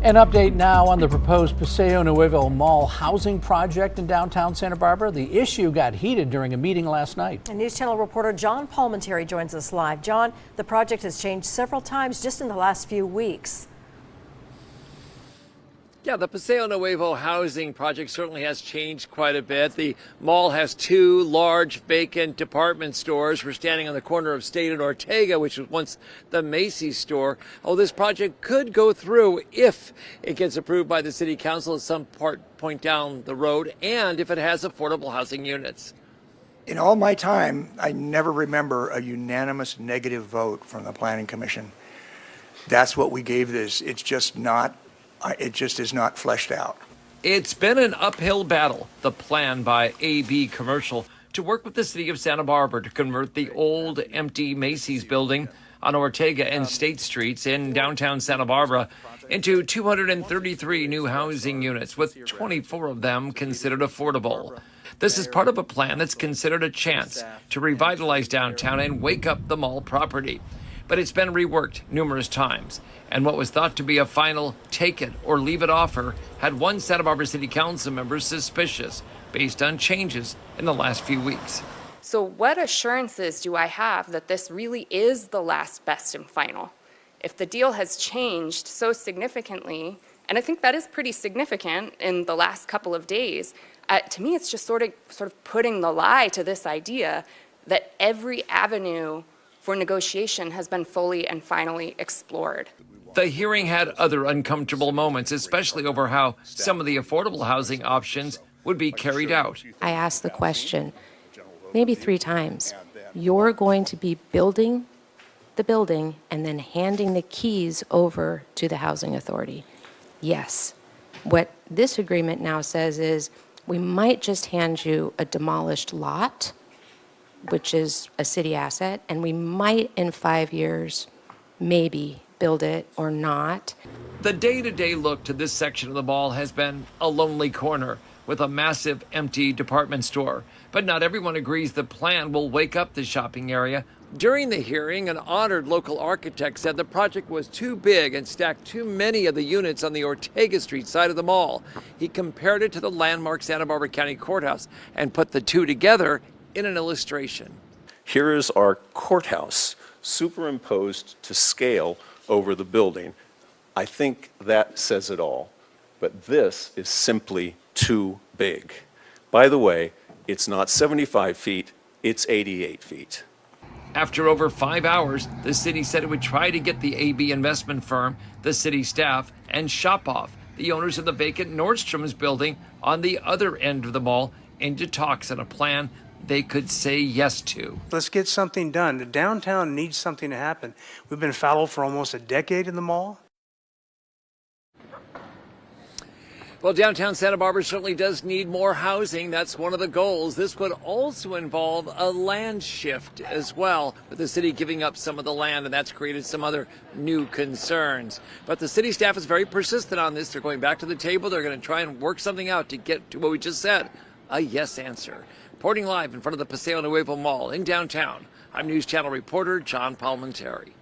An update now on the proposed Paseo Nuevo Mall housing project in downtown Santa Barbara. The issue got heated during a meeting last night. And News Channel reporter John Palmentary joins us live. John, the project has changed several times just in the last few weeks. Yeah, the Paseo Nuevo housing project certainly has changed quite a bit. The mall has two large vacant department stores. We're standing on the corner of State and Ortega, which was once the Macy's store. Oh, this project could go through if it gets approved by the city council at some point down the road, and if it has affordable housing units. In all my time, I never remember a unanimous negative vote from the Planning Commission. That's what we gave this. It just is not fleshed out. It's been an uphill battle, the plan by AB Commercial to work with the city of Santa Barbara to convert the old empty Macy's building on Ortega and State Streets in downtown Santa Barbara into 233 new housing units, with 24 of them considered affordable. This is part of a plan that's considered a chance to revitalize downtown and wake up the mall property. But it's been reworked numerous times, and what was thought to be a final take it or leave it offer had one Santa Barbara City Council member suspicious based on changes in the last few weeks. So what assurances do I have that this really is the last, best, and final? If the deal has changed so significantly, and I think that is pretty significant in the last couple of days, to me it's just sort of putting the lie to this idea that every avenue for negotiation has been fully and finally explored. The hearing had other uncomfortable moments, especially over how some of the affordable housing options would be carried out. I asked the question maybe 3 times. You're going to be building the building and then handing the keys over to the housing authority? Yes. What this agreement now says is we might just hand you a demolished lot, which is a city asset, and we might in 5 years maybe build it or not. The day-to-day look to this section of the mall has been a lonely corner with a massive empty department store. But not everyone agrees the plan will wake up the shopping area. During the hearing, an honored local architect said the project was too big and stacked too many of the units on the Ortega Street side of the mall. He compared it to the landmark Santa Barbara County Courthouse and put the two together in an illustration. Here is our courthouse superimposed to scale over the building. I think that says it all, but this is simply too big. By the way, it's not 75 feet, it's 88 feet. After over 5 hours, the city said it would try to get the AB investment firm, the city staff, and Shop-Off, the owners of the vacant Nordstrom's building on the other end of the mall, into talks on a plan they could say yes to. Let's get something done. The downtown needs something to happen. We've been fallow for almost a decade in the mall. Well, downtown Santa Barbara certainly does need more housing. That's one of the goals. This would also involve a land shift as well, with the city giving up some of the land, and that's created some other new concerns. But the city staff is very persistent on this. They're going back to the table. They're going to try and work something out to get to what we just said, a yes answer. Reporting live in front of the Paseo Nuevo Mall in downtown, I'm News Channel reporter John Palmentary.